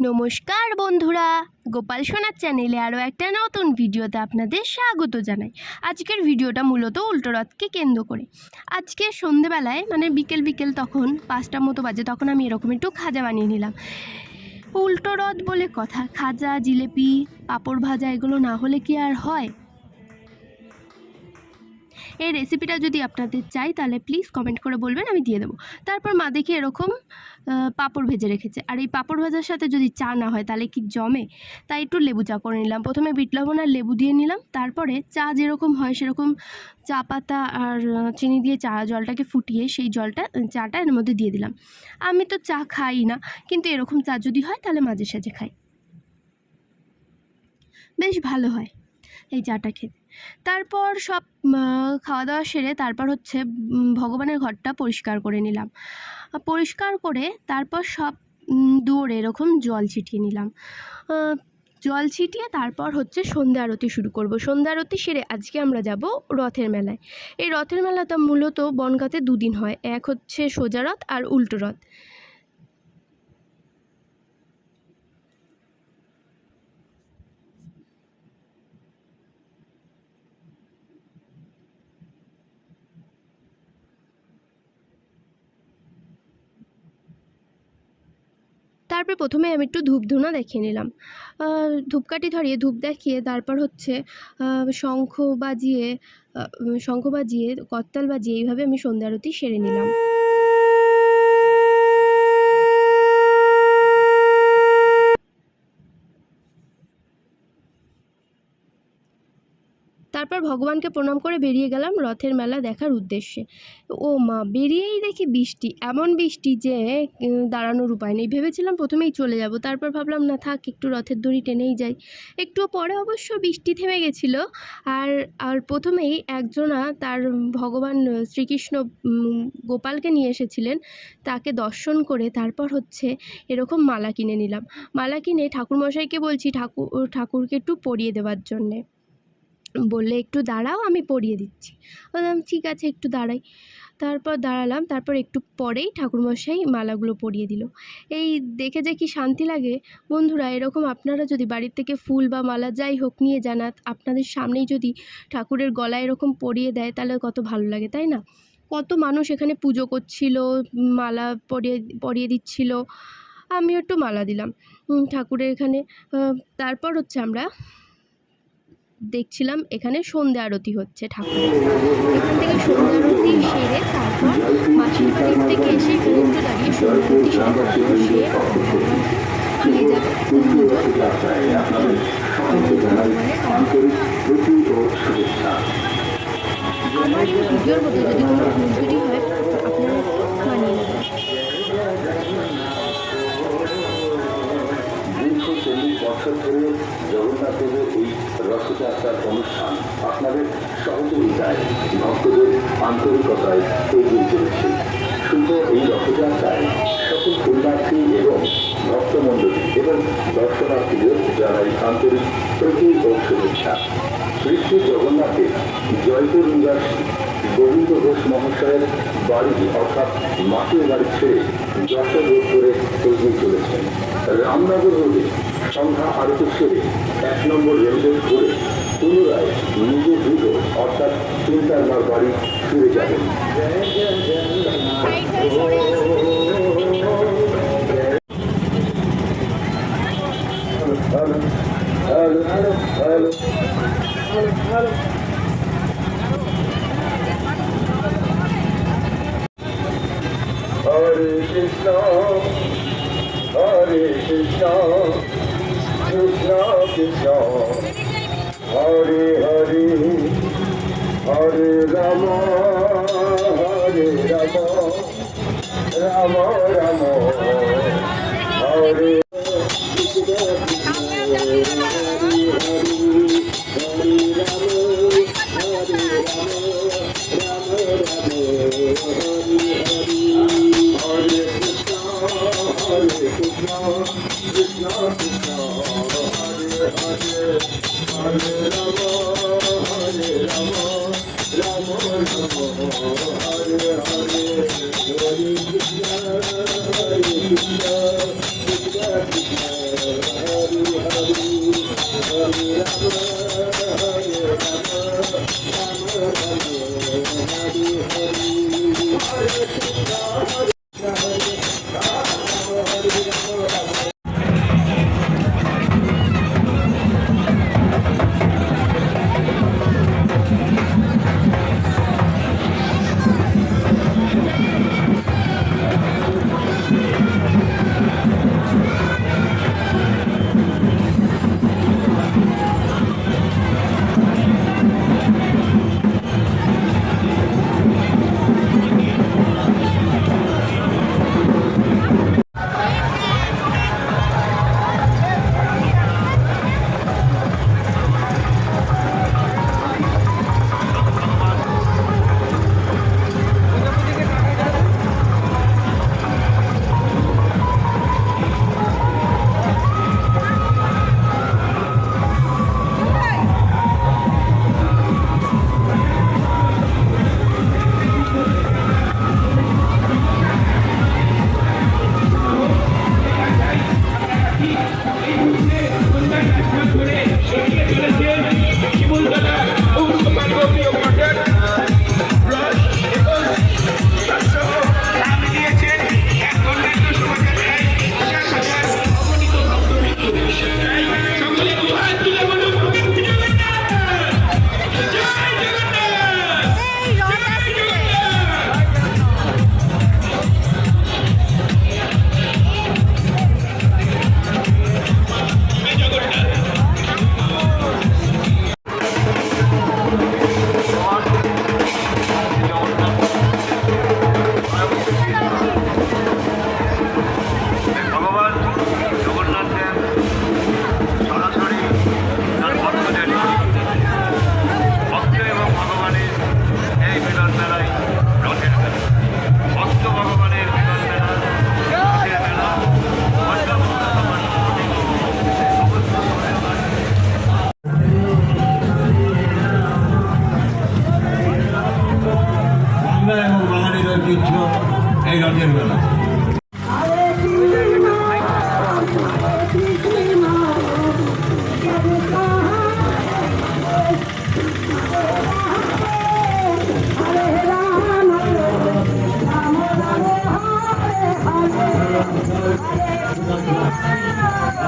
নমস্কার বন্ধুরা, গোপাল সোনার চ্যানেলে আরও একটা নতুন ভিডিওতে আপনাদের স্বাগত জানাই। আজকের ভিডিওটা মূলত উল্টো রথকে কেন্দ্র করে। আজকে সন্ধেবেলায় বিকেল তখন 5টার মতো বাজে, তখন আমি এরকম একটু খাজা বানিয়ে নিলাম। উল্টো রথ বলে কথা, খাজা, জিলেপি, পাঁপড় ভাজা এগুলো না হলে কি আর হয়? এই রেসিপিটা যদি আপনাদের চাই তাহলে প্লিজ কমেন্ট করে বলবেন, আমি দিয়ে দেবো। তারপর মা দেখি এরকম পাঁপড় ভেজে রেখেছে, আর এই পাঁপড় ভাজার সাথে যদি চা না হয় তাহলে কি জমে? তাই একটু লেবু চা করে নিলাম। প্রথমে বিট লবণ আর লেবু দিয়ে নিলাম, তারপরে চা যেরকম হয় সেরকম চা পাতা আর চিনি দিয়ে চা জলটাকে ফুটিয়ে সেই চাটা এর মধ্যে দিয়ে দিলাম। আমি তো চা খাই না, কিন্তু এরকম চা যদি হয় তাহলে মাঝে সাঝে খাই, বেশ ভালো হয় এই চাটা খেতে। তারপর সব খাওয়া দাওয়া সেরে তারপর ভগবানের ঘরটা পরিষ্কার করে নিলাম। পরিষ্কার করে তারপর সব দুয়ারে এরকম জল ছিটিয়ে নিলাম। জল ছিটিয়ে তারপর সন্ধ্যা আরতি শুরু করব। সন্ধ্যা আরতি সেরে আজকে আমরা যাব রথের মেলায়। এই রথের মেলাটা মূলত বনগাঁতে 2 দিন হয়, এক সোজা রথ আর উল্টো রথ। তারপরে প্রথমে আমি একটু ধূপ ধুনা দেখিয়ে নিলাম, ধূপকাঠি ধরিয়ে ধূপ দেখিয়ে তারপর শঙ্খ বাজিয়ে করতাল বাজিয়ে এইভাবে আমি সন্ধ্যা আরতি সেরে নিলাম। তারপর ভগবানকে প্রণাম করে বেরিয়ে গেলাম রথের মেলা দেখার উদ্দেশ্যে। ও মা, বেরিয়েই দেখি বৃষ্টি, এমন বৃষ্টি যে দাঁড়ানোর উপায় নেই। ভেবেছিলাম প্রথমেই চলে যাব, তারপর ভাবলাম না থাক, একটু রথের দড়ি টেনেই যাই। একটু পরে অবশ্য বৃষ্টি থেমে গেছিলো। আর প্রথমেই একজনা তার ভগবান শ্রীকৃষ্ণ গোপালকে নিয়ে এসেছিলেন, তাকে দর্শন করে তারপর এরকম মালা কিনে নিলাম। মালা কিনে ঠাকুরমশাইকে বলছি ঠাকুরকে একটু পরিয়ে দেওয়ার জন্যে। বললে একটু দাঁড়াও, আমি পরিয়ে দিচ্ছি। বললাম ঠিক আছে, একটু দাঁড়াই। তারপর দাঁড়ালাম, তারপর একটু পরেই ঠাকুরমশাই মালাগুলো পরিয়ে দিল। এই দেখে যে কি শান্তি লাগে বন্ধুরা। এরকম আপনারা যদি বাড়ির থেকে ফুল বা মালা যাই হোক নিয়ে যান, আপনাদের সামনেই যদি ঠাকুরের গলায় এরকম পরিয়ে দেয় তাহলে কত ভালো লাগে, তাই না? কত মানুষ এখানে পুজো করছিল, মালা পরিয়ে দিচ্ছিল, আমিও একটু মালা দিলাম ঠাকুরের এখানে। তারপর আমরা দেখছিলাম এখানে সন্ধ্যা আরতি হচ্ছে ঠাকুরের। এখান থেকে সন্ধ্যা আরতি সেরে তারপর মাসির বাড়ির থেকে এসে এখানে একটু দাঁড়িয়ে সন্ধ্যা আরতি সেরে তারপর সে নিয়ে যাবে আমার এই ভিডিওর মধ্যে যদি কোনো ভুল ত্রুটি হয় আপনারা একটু মানিয়ে নেবেন। 240 বছর ধরে জগন্নাথের এই রথযাত্রার অনুষ্ঠান আপনাদের সহযোগিতায়, ভক্তদের আন্তরিকতায় এগিয়ে চলেছে। শুধু এই রথযাত্রায় সকল পুণ্যার্থী এবং ভক্তমণ্ডলী এবং দর্শনার্থীদের জানাই আন্তরিক প্রীতি ও শুভেচ্ছা। শ্রী জগন্নাথের জয়পুর নিবাসী গোবিন্দ ঘোষ মহাশয়ের বাড়ি অর্থাৎ মাটির বাড়ি ছেড়ে যশোর রোড করে এগিয়ে চলেছেন। রামনগর রোডে সন্ধ্যা আরতি সেরে 1 নম্বর রেলগেট ধরে পুনরায় নিজের গৃহ অর্থাৎ চিন্তারমার বাড়ি ফিরে যাবেন। Hare Krishna, Hare Krishna, Krishna Krishna, Hare Hare, Hare Rama, Hare Rama, Rama Rama, Hare Krishna Krishna, Hare Hare, Hare Rama, Hare Rama, Rama Rama, Hare Hare, Hare Krishna, Krishna Krishna,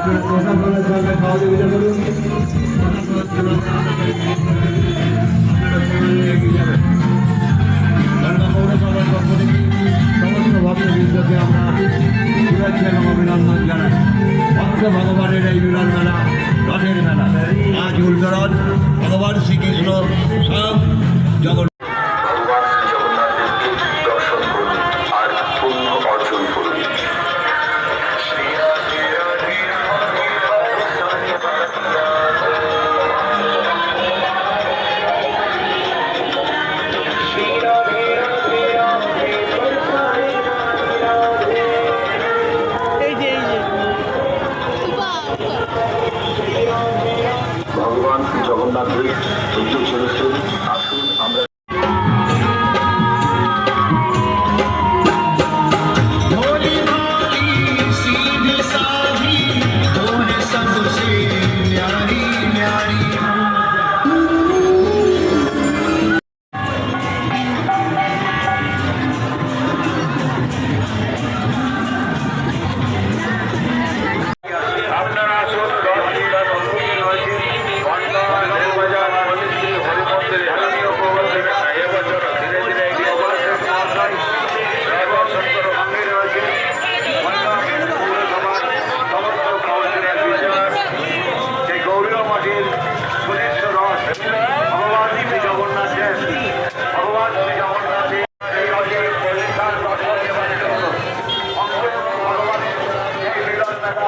আপনারা প্রশাসনের সঙ্গে সহযোগিতা করুন। প্রশাসনের আপনারা সবাই এগিয়ে যাবেন। ঢাকা পৌরসভার পক্ষ থেকে সমস্ত ভক্তবৃন্দকে আমরা শুভেচ্ছা এবং অভিনন্দন জানাই। ভক্ত ভগবানের এই মিলন মেলা, রথের মেলা, আজ উল্টোরথ ভগবান শ্রীকৃষ্ণ স্বয়ং জগন্নাথ ভগবান শ্রী জগন্নাথদেবকে দর্শন করুন আর পুণ্য অর্জন করুন। ভগবান শ্রী জগন্নাথের এগিয়ে চলেছেন। আসুন আমরা भोली भाली सीधी साधी तोहे सबसे न्यारी न्यारी আপনারা আসুন রথযাত্রার অনুমতি রয়েছে। বর্তমান দেববাজার শ্রী হরিমন্দির ধর্মীয় প্রবর্তনে এবছর ধীরে ধীরে এগিয়ে চলেছে। সর্বসত্তর ভাঙে রয়েছে। বর্তমান পৌরসভার সমস্ত কাউন্সিলর বিচার সেই গৌরীয় মাটির সুনিশ্চ রথ ভগবান শ্রী জগন্নাথের ভগবান শ্রী জগন্নাথের এই রথের পরিষ্কার দর্শন দেওয়ার জন্য ভগবানের এই মিলন মেলা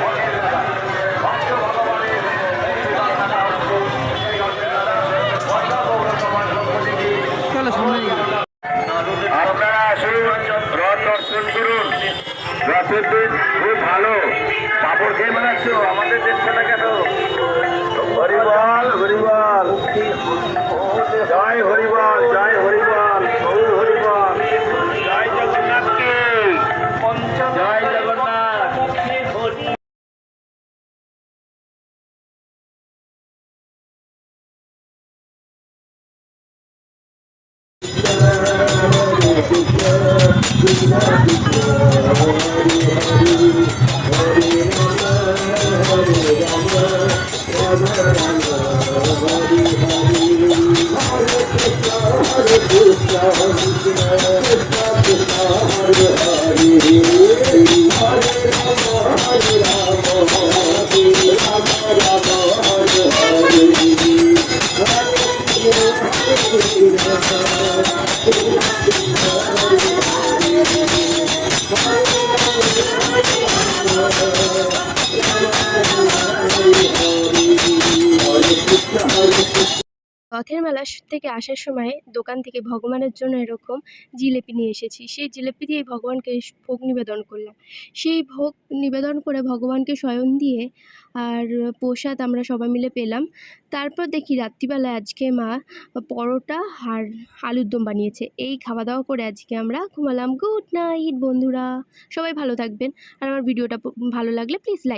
রথের মেলা ভক্ত ভগবানের এই মিলন মেলা হচ্ছে এই রথের মেলা বর্ধা পৌরসভার পক্ষ থেকে আপনারা আসুন রথ দর্শন করুন। রথের দিন খুব ভালো পাপড় খেয়ে বেড়াচ্ছ, আমাদের দেখছে না কেন? হরিবল হরিবল, জয় হরিবল, জয় হরিবল, গৌর হরিবল, জয় জগন্নাথকে, জয় জগন্নাথ। রথের মেলা থেকে আসার সময় দোকান থেকে ভগবানের জন্য এরকম জিলেপি নিয়ে এসেছি। সেই জিলেপি দিয়ে ভগবানকে ভোগ নিবেদন করলাম। সেই ভোগ নিবেদন করে ভগবানকে শয়ন দিয়ে আর প্রসাদ আমরা সবাই মিলে পেলাম। তারপর দেখি রাত্রিবেলায় আজকে মা পরোটা আর আলুর দম বানিয়েছে। এই খাওয়া দাওয়া করে আজকে আমরা ঘুমালাম। গুড নাইট বন্ধুরা, সবাই ভালো থাকবেন। আর আমার ভিডিওটা ভালো লাগলে প্লিজ লাইক